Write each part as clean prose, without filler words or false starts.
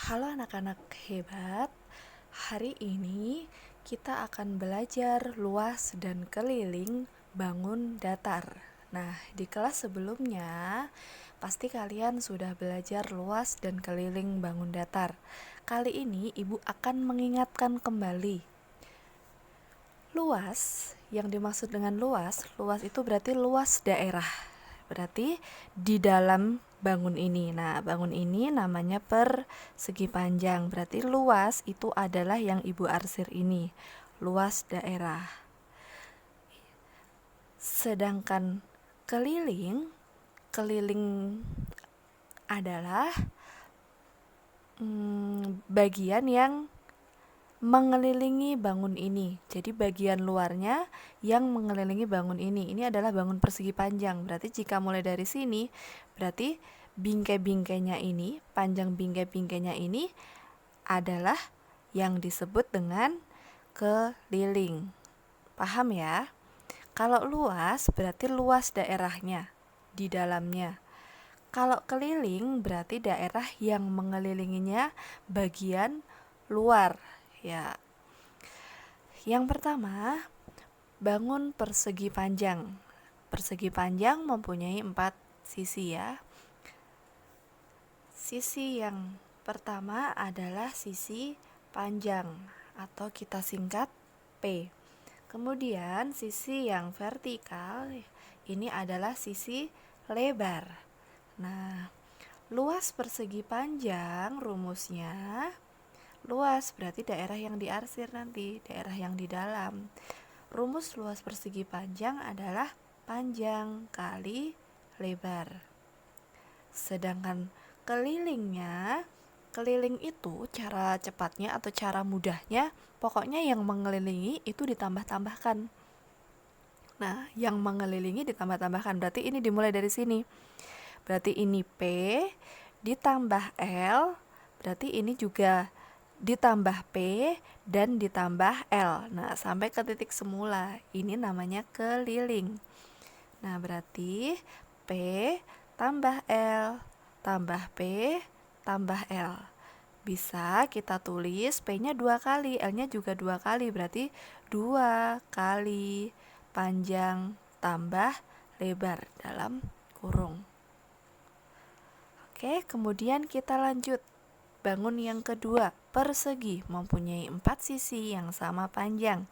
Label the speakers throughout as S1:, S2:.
S1: Halo anak-anak hebat, hari ini kita akan belajar luas dan keliling bangun datar. Nah, di kelas sebelumnya pasti kalian sudah belajar luas dan keliling bangun datar. Kali ini ibu akan mengingatkan kembali. Luas, yang dimaksud dengan luas itu berarti luas daerah. Berarti di dalam bangun ini. Nah, bangun ini namanya persegi panjang. Berarti luas itu adalah yang ibu arsir ini, luas daerah. Sedangkan keliling adalah bagian yang mengelilingi bangun ini. Jadi bagian luarnya yang mengelilingi bangun ini. Ini adalah bangun persegi panjang. Berarti jika mulai dari sini, berarti bingkai-bingkainya ini, panjang bingkai-bingkainya ini adalah yang disebut dengan keliling. Paham ya? Kalau luas berarti luas daerahnya di dalamnya. Kalau keliling berarti daerah yang mengelilinginya bagian luar. Ya. Yang pertama, bangun persegi panjang. Persegi panjang mempunyai 4 sisi ya. Sisi yang pertama adalah sisi panjang atau kita singkat P. Kemudian sisi yang vertikal ini adalah sisi lebar. Nah, luas persegi panjang rumusnya, luas berarti daerah yang diarsir nanti, daerah yang di dalam. Rumus luas persegi panjang adalah panjang kali lebar. Sedangkan keliling itu cara cepatnya atau cara mudahnya, pokoknya yang mengelilingi itu ditambah-tambahkan. Nah, yang mengelilingi ditambah-tambahkan, berarti ini dimulai dari sini. Berarti ini P ditambah L, berarti ini juga ditambah P dan ditambah L. Nah, sampai ke titik semula. Ini namanya keliling. Nah, berarti P tambah L tambah P tambah L. Bisa kita tulis P-nya 2 kali, L-nya juga 2 kali. Berarti 2 kali panjang tambah lebar dalam kurung. Oke, kemudian kita lanjut. Bangun yang kedua, persegi mempunyai 4 sisi yang sama panjang.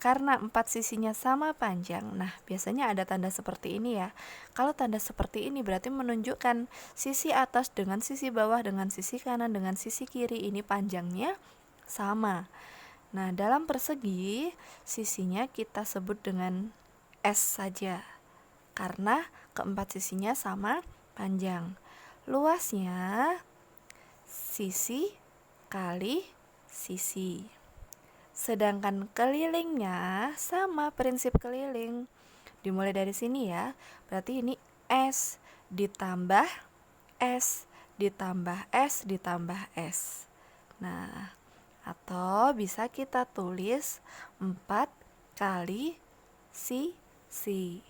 S1: Karena 4 sisinya sama panjang, nah biasanya ada tanda seperti ini ya. Kalau tanda seperti ini berarti menunjukkan sisi atas dengan sisi bawah dengan sisi kanan dengan sisi kiri ini panjangnya sama. Nah, dalam persegi sisinya kita sebut dengan S saja karena keempat sisinya sama panjang. Luasnya sisi kali sisi. Sedangkan kelilingnya sama prinsip keliling. Dimulai dari sini ya. Berarti ini S ditambah S ditambah S ditambah S. Nah, atau bisa kita tulis 4 kali sisi.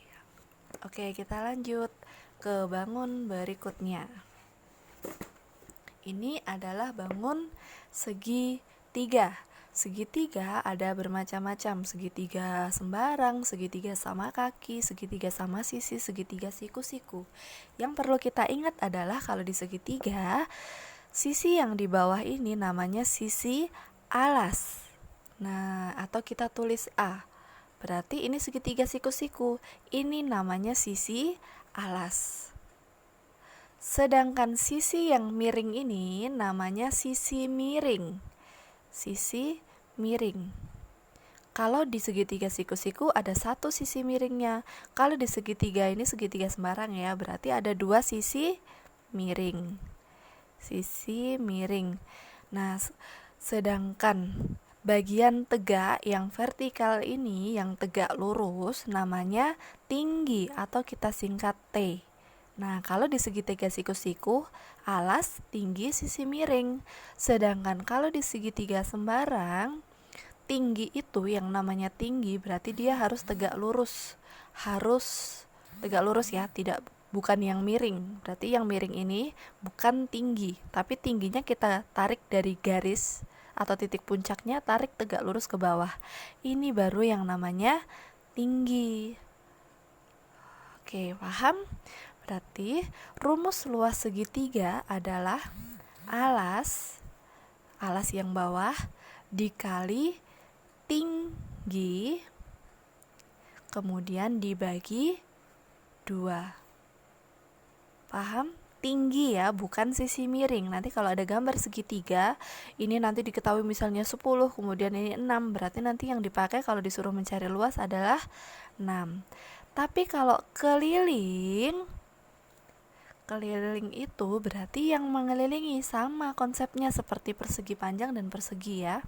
S1: Oke, kita lanjut ke bangun berikutnya. Ini adalah bangun segitiga. Segitiga ada bermacam-macam, segitiga sembarang, segitiga sama kaki, segitiga sama sisi, segitiga siku-siku. Yang perlu kita ingat adalah kalau di segitiga, sisi yang di bawah ini namanya sisi alas. Nah, atau kita tulis A. Berarti ini segitiga siku-siku. Ini namanya sisi alas. Sedangkan sisi yang miring ini namanya sisi miring. Sisi miring. Kalau di segitiga siku-siku ada 1 sisi miringnya. Kalau di segitiga ini segitiga sembarang ya, berarti ada 2 sisi miring. Sisi miring. Nah, sedangkan bagian tegak yang vertikal ini, yang tegak lurus, namanya tinggi atau kita singkat T. Nah, kalau di segitiga siku-siku, alas, tinggi, sisi miring. Sedangkan kalau di segitiga sembarang, tinggi itu yang namanya tinggi berarti dia harus tegak lurus. Harus tegak lurus ya, tidak bukan yang miring. Berarti yang miring ini bukan tinggi, tapi tingginya kita tarik dari garis atau titik puncaknya, tarik tegak lurus ke bawah. Ini baru yang namanya tinggi. Oke, paham? Berarti rumus luas segitiga adalah alas yang bawah dikali tinggi kemudian dibagi 2. Paham? Tinggi ya, bukan sisi miring. Nanti kalau ada gambar segitiga, ini nanti diketahui misalnya 10, kemudian ini 6, berarti nanti yang dipakai kalau disuruh mencari luas adalah 6. Tapi kalau keliling itu berarti yang mengelilingi, sama konsepnya seperti persegi panjang dan persegi ya.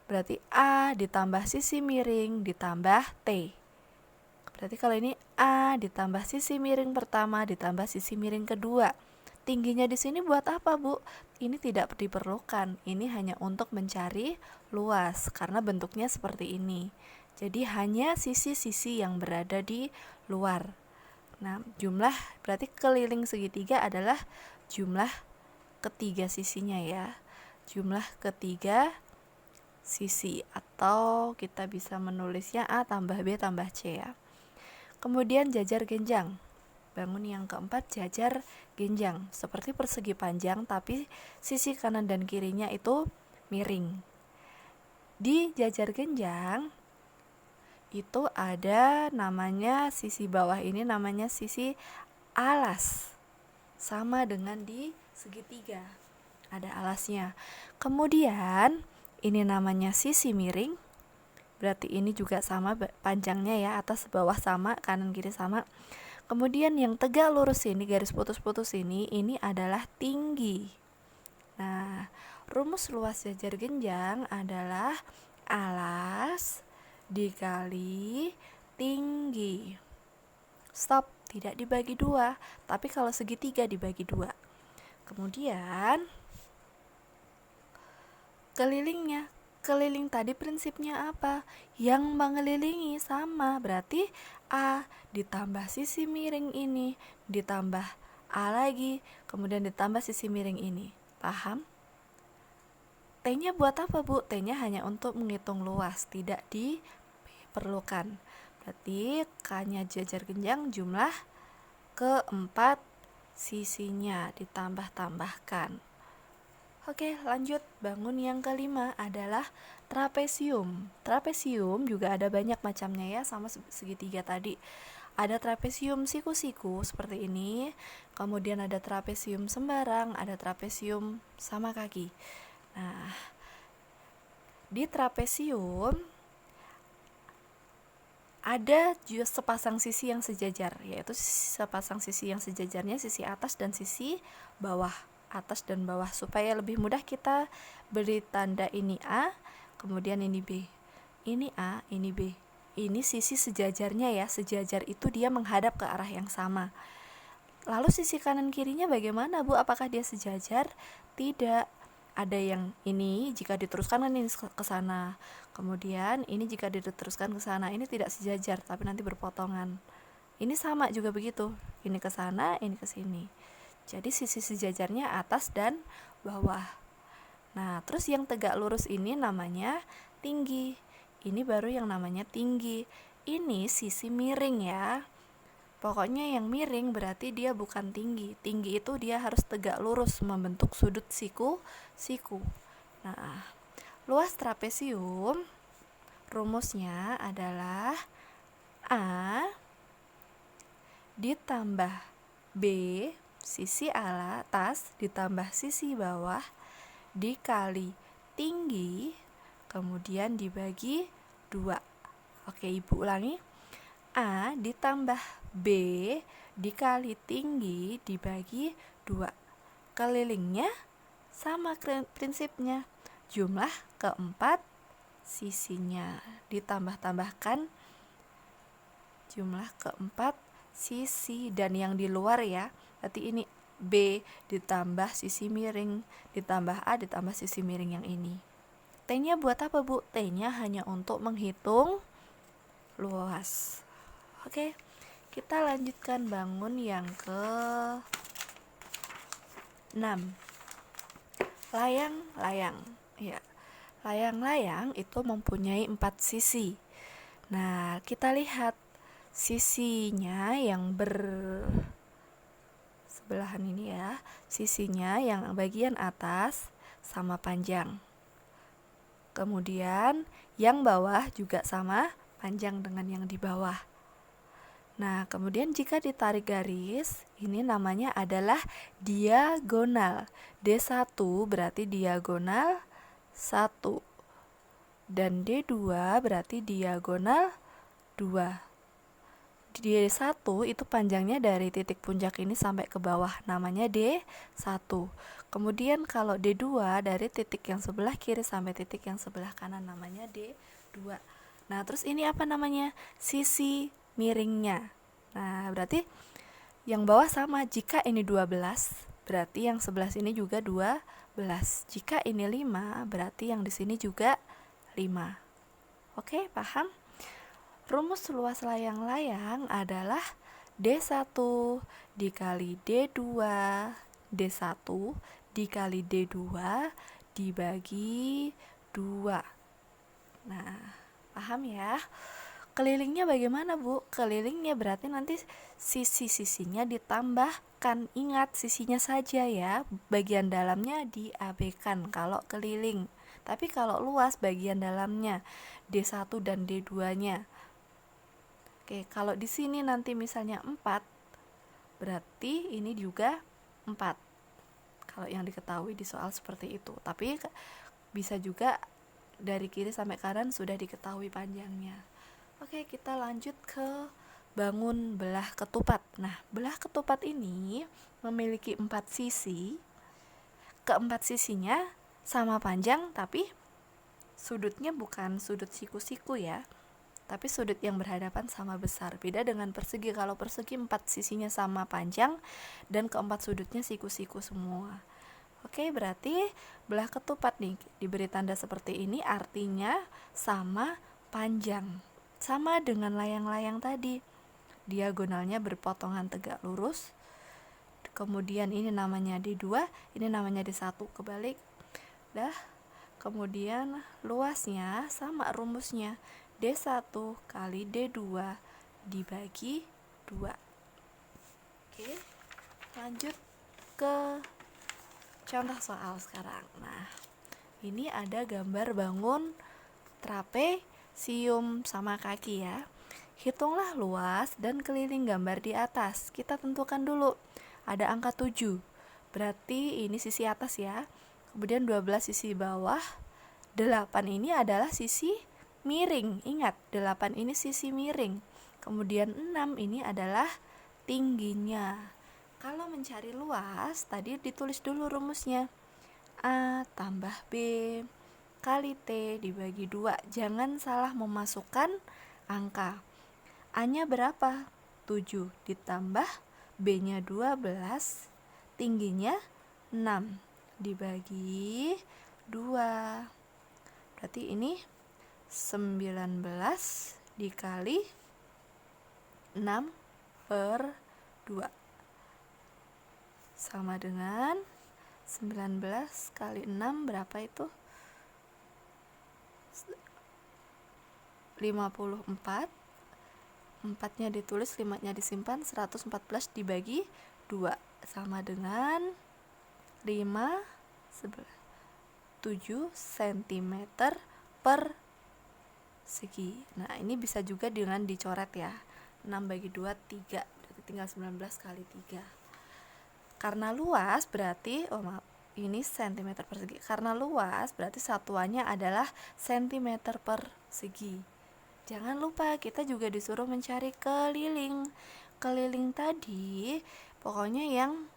S1: Berarti A ditambah sisi miring ditambah T. Berarti kalau ini A ditambah sisi miring pertama ditambah sisi miring kedua. Tingginya di sini buat apa, Bu? Ini tidak diperlukan. Ini hanya untuk mencari luas karena bentuknya seperti ini. Jadi hanya sisi-sisi yang berada di luar. Nah, jumlah berarti keliling segitiga adalah jumlah ketiga sisinya ya. Jumlah ketiga sisi, atau kita bisa menulisnya A tambah B tambah C ya. Kemudian jajar genjang. Bangun yang keempat, jajar genjang. Seperti persegi panjang tapi sisi kanan dan kirinya itu miring. Di jajar genjang itu ada namanya sisi bawah ini namanya sisi alas. Sama dengan di segitiga. Ada alasnya. Kemudian ini namanya sisi miring, berarti ini juga sama panjangnya ya, atas bawah sama, kanan kiri sama. Kemudian yang tegak lurus ini, garis putus-putus ini adalah tinggi. Nah, rumus luas jajar genjang adalah alas dikali tinggi. Stop, tidak dibagi 2, tapi kalau segitiga dibagi 2. Kemudian kelilingnya, keliling tadi prinsipnya apa? Yang mengelilingi sama, berarti A ditambah sisi miring ini ditambah A lagi, kemudian ditambah sisi miring ini. Paham? T-nya buat apa, Bu? T-nya hanya untuk menghitung luas, tidak diperlukan. Berarti K-nya jajar genjang jumlah keempat sisinya ditambah-tambahkan. Oke, lanjut. Bangun yang kelima adalah trapesium. Trapesium juga ada banyak macamnya ya, sama segitiga tadi. Ada trapesium siku-siku seperti ini, kemudian ada trapesium sembarang, ada trapesium sama kaki. Nah, di trapesium ada juga sepasang sisi yang sejajar, yaitu sepasang sisi yang sejajarnya sisi atas dan sisi bawah. Atas dan bawah, supaya lebih mudah kita beri tanda ini A, kemudian ini B. Ini A, ini B. Ini sisi sejajarnya ya, sejajar itu dia menghadap ke arah yang sama. Lalu sisi kanan kirinya bagaimana, Bu? Apakah dia sejajar? Tidak. Ada yang ini jika diteruskan kan ini ke sana. Kemudian ini jika diteruskan ke sana, ini tidak sejajar tapi nanti berpotongan. Ini sama juga begitu. Ini ke sana, ini ke sini. Jadi sisi sejajarnya atas dan bawah. Nah, terus yang tegak lurus ini namanya tinggi. Ini baru yang namanya tinggi. Ini sisi miring ya. Pokoknya yang miring berarti dia bukan tinggi. Tinggi itu dia harus tegak lurus membentuk sudut siku. Nah, luas trapesium rumusnya adalah A ditambah B sisi atas ditambah sisi bawah dikali tinggi kemudian dibagi 2. Oke, Ibu ulangi. A ditambah B dikali tinggi dibagi 2. Kelilingnya sama prinsipnya. Jumlah keempat sisinya ditambah-tambahkan jumlah keempat sisi, dan yang di luar ya. Berarti ini B ditambah sisi miring ditambah A ditambah sisi miring yang ini. T-nya buat apa, Bu? T-nya hanya untuk menghitung luas. Oke, Kita lanjutkan bangun yang ke 6. Layang-layang. Ya. Layang-layang itu mempunyai 4 sisi. Nah, kita lihat sisinya yang bersebelahan ini ya. Sisinya yang bagian atas sama panjang. Kemudian yang bawah juga sama panjang dengan yang di bawah. Nah, kemudian jika ditarik garis, ini namanya adalah diagonal. D1 berarti diagonal 1. Dan D2 berarti diagonal 2. D1 itu panjangnya dari titik puncak ini sampai ke bawah, namanya D1. Kemudian kalau D2 dari titik yang sebelah kiri sampai titik yang sebelah kanan, namanya D2. Nah, terus ini apa namanya? Sisi miringnya. Nah, berarti yang bawah sama. Jika ini 12, berarti yang sebelah sini juga 12. Jika ini 5, berarti yang di sini juga 5. Oke, paham? Rumus luas layang-layang adalah D1 dikali D2, D1 dikali D2 dibagi 2. Nah, paham ya? Kelilingnya bagaimana, Bu? Kelilingnya berarti nanti sisi-sisinya ditambahkan. Ingat, sisinya saja ya. Bagian dalamnya diabaikan kalau keliling. Tapi kalau luas, bagian dalamnya D1 dan D2-nya. Oke, kalau di sini nanti misalnya 4, berarti ini juga 4. Kalau yang diketahui di soal seperti itu. Tapi bisa juga dari kiri sampai kanan sudah diketahui panjangnya. Oke, kita lanjut ke bangun belah ketupat. Nah, belah ketupat ini memiliki 4 sisi. Keempat sisinya sama panjang, tapi sudutnya bukan sudut siku-siku ya, tapi sudut yang berhadapan sama besar. Beda dengan persegi. Kalau persegi 4 sisinya sama panjang dan keempat sudutnya siku-siku semua. Oke, berarti belah ketupat nih diberi tanda seperti ini artinya sama panjang. Sama dengan layang-layang tadi. Diagonalnya berpotongan tegak lurus. Kemudian ini namanya D2, ini namanya D1, kebalik. Dah. Kemudian luasnya sama rumusnya. D1 kali D2 dibagi 2. Oke. Lanjut ke contoh soal sekarang. Nah, ini ada gambar bangun trapesium sama kaki ya. Hitunglah luas dan keliling gambar di atas. Kita tentukan dulu. Ada angka 7. Berarti ini sisi atas ya. Kemudian 12 sisi bawah. 8 ini adalah sisi miring. Ingat, 8 ini sisi miring. Kemudian 6 ini adalah tingginya. Kalau mencari luas, tadi ditulis dulu rumusnya. A tambah B kali T dibagi 2. Jangan salah memasukkan angka. A-nya berapa? 7 ditambah B-nya 12, tingginya 6 dibagi 2. Berarti ini 19 dikali 6 per 2 sama dengan 19 kali 6 berapa itu? 54. 4-nya ditulis, 5-nya disimpan. 114 dibagi 2 sama dengan 7 cm per segi. Nah, ini bisa juga dengan dicoret ya. 6 bagi 2, 3. Berarti tinggal 19 kali 3. Karena luas berarti, ini cm per segi. Karena luas berarti satuannya adalah cm per segi. Jangan lupa kita juga disuruh mencari keliling. Keliling tadi pokoknya yang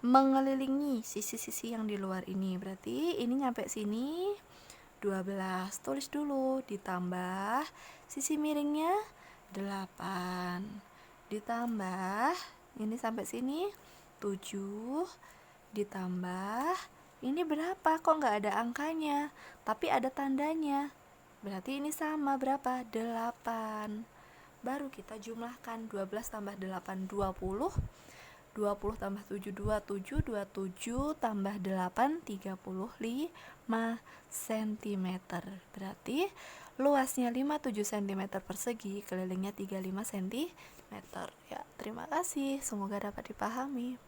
S1: mengelilingi sisi-sisi yang di luar ini. Berarti ini nyampe sini 12. Tulis dulu, ditambah sisi miringnya 8. Ditambah ini sampai sini 7. Ditambah ini berapa? Kok nggak ada angkanya? Tapi ada tandanya. Berarti ini sama berapa? 8. baru kita jumlahkan. 12 tambah 8 20, 20 tambah 7 27, 27 tambah 8 35 cm. Berarti luasnya 57 cm persegi, kelilingnya 35 cm. Ya, terima kasih. Semoga dapat dipahami.